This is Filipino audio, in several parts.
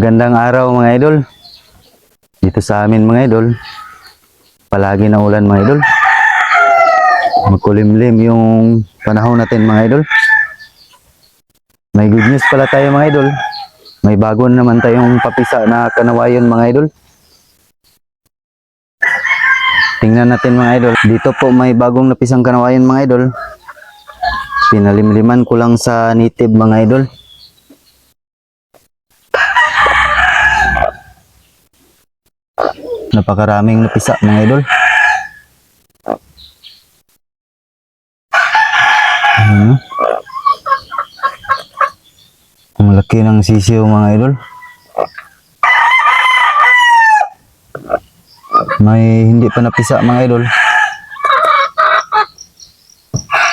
Gandang araw mga idol. Dito sa amin mga idol, palagi na ulan mga idol. Magkulimlim yung panahon natin mga idol. May good news pala tayo mga idol. May bago naman tayong papisa na kanawayon mga idol. Tingnan natin mga idol. Dito po may bagong napisang kanawayon mga idol. Pinalimliman ko lang sa native mga idol. Napakaraming napisa mga idol. Ang laki ng sisiw mga idol. May hindi pa napisa mga idol.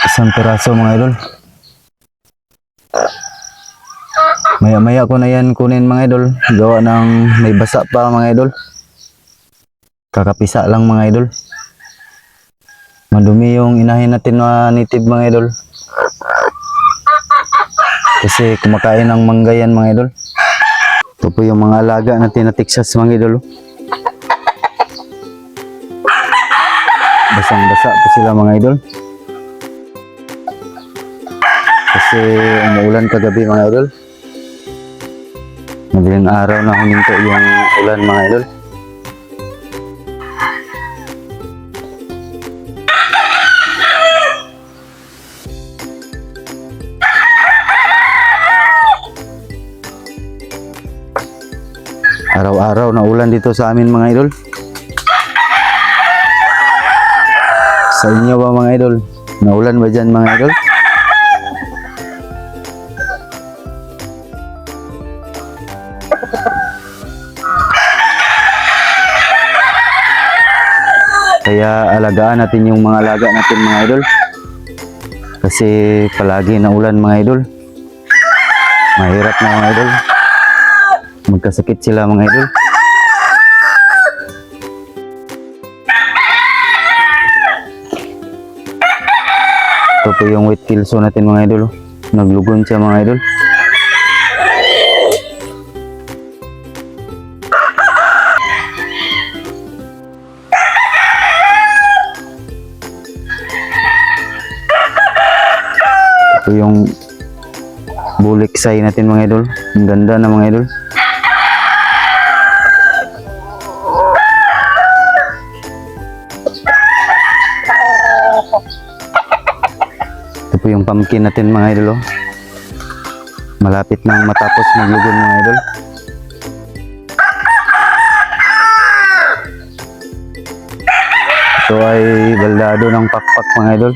Isang piraso mga idol. Maya-maya ko na yan kunin mga idol. Gawa ng may basa pa mga idol. Kakapisa lang mga idol. Madumi yung inahin natin na native mga idol. Kasi kumakain ng mangga yan mga idol. Ito po yung mga alaga natin na Texas mga idol. Basang-basa po sila mga idol. Kasi umuulan kagabi mga idol. Madaling araw na huminto yung ulan mga idol. Araw-araw na ulan dito sa amin mga idol. Sa inyo ba mga idol? Naulan ba dyan mga idol? Kaya alagaan natin yung mga alaga natin mga idol. Kasi palagi na ulan mga idol. Mahirap na mga idol. Magkasakit sila mga idol. Ito po yung white kilso natin mga idol. Naglugon siya mga idol. Ito yung buliksay natin mga idol. Ang ganda na mga idol. Ito po yung pumpkin natin mga idol. Oh. Malapit nang matapos maglugon mga idol. Ito ay baldado ng pakpak mga idol.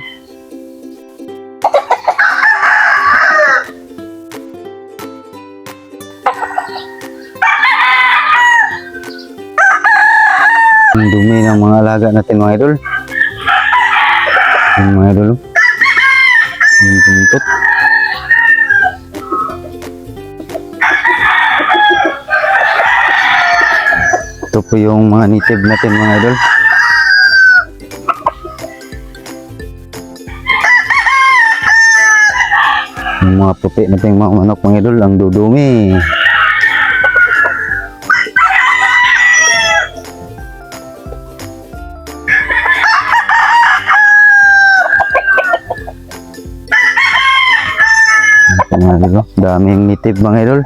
Ang dumi ng mga alaga natin mga idol. Yung mga idol. Yung pintot. Ito po yung mga native natin mga idol. Yung mga puti natin mga manok mga idol. Ang dudumi. Mga idol, daming native mga idol.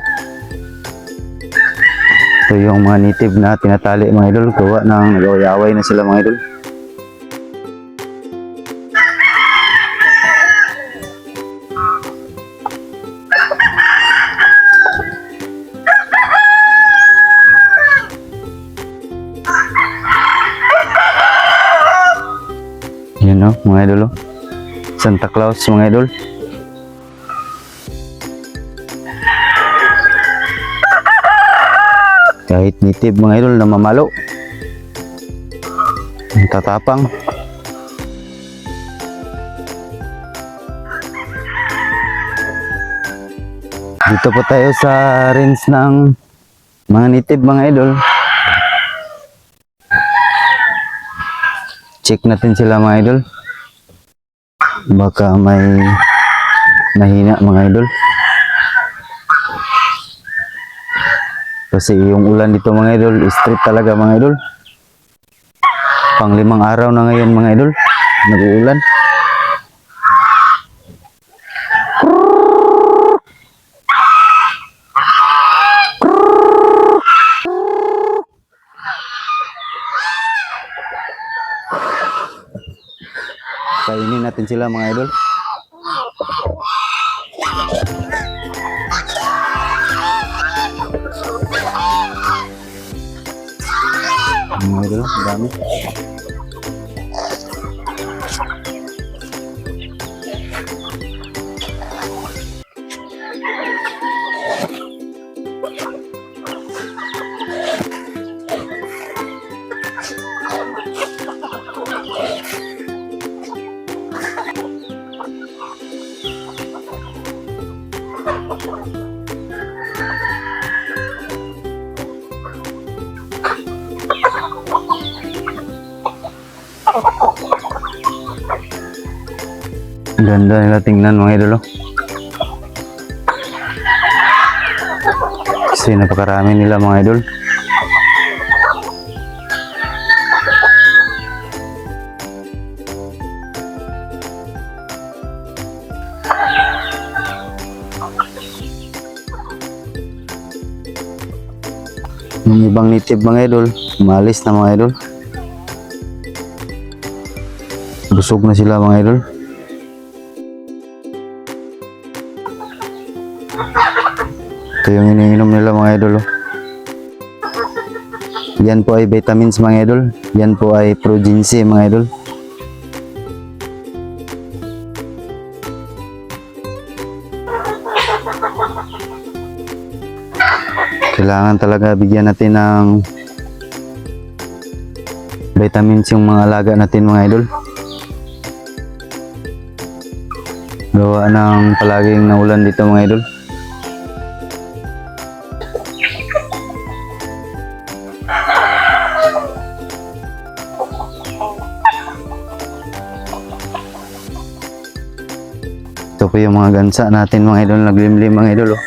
Ito yung mga native na tinatali mga idol. Gawa ng nag-away na sila mga idol. Yan o mga idol. Santa Claus mga idol. Kahit native mga idol na mamalo. Ang tatapang. Dito po tayo sa range ng mga native mga idol. Check natin sila mga idol. Baka may mahina mga idol. Kasi yung ulan dito mga idol, straight talaga mga idol. Pang 5 araw na ngayon mga idol, nag-uulan. Kainin natin sila mga idol. Mga idol, ang dami. Ang ganda nila tingnan mga idol. Kasi napakarami nila mga idol. Yung ibang native mga idol, umalis na mga idol. Busog na sila mga idol. Ito yung iniinom nila mga idol. Yan po ay vitamins mga idol. Yan po ay Progency mga idol. Kailangan talaga bigyan natin ng vitamins yung mga alaga natin mga idol. Gawa ng palaging naulan dito mga idol. Ito po yung mga gansa natin mga idol, naglimlim mga idol. Oh.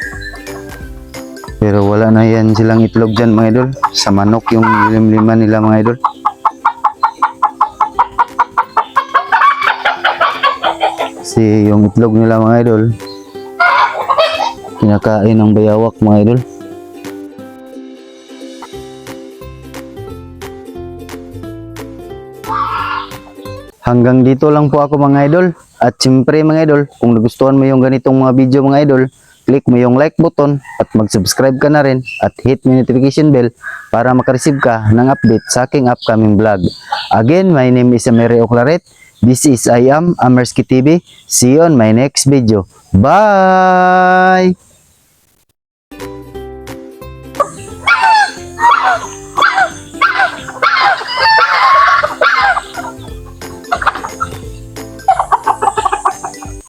Pero wala na yan silang itlog dyan mga idol. Sa manok yung limliman nila mga idol. Kasi yung itlog nila mga idol, kinakain ng bayawak mga idol. Hanggang dito lang po ako mga idol. At siyempre mga idol, kung nagustuhan mo yung ganitong mga video mga idol, click mo yung like button at mag-subscribe ka na rin at hit mo notification bell para makareceive ka ng update sa aking upcoming vlog. Again, my name is Amere Oclaret. This is I am Amersky TV. See you on my next video. Bye!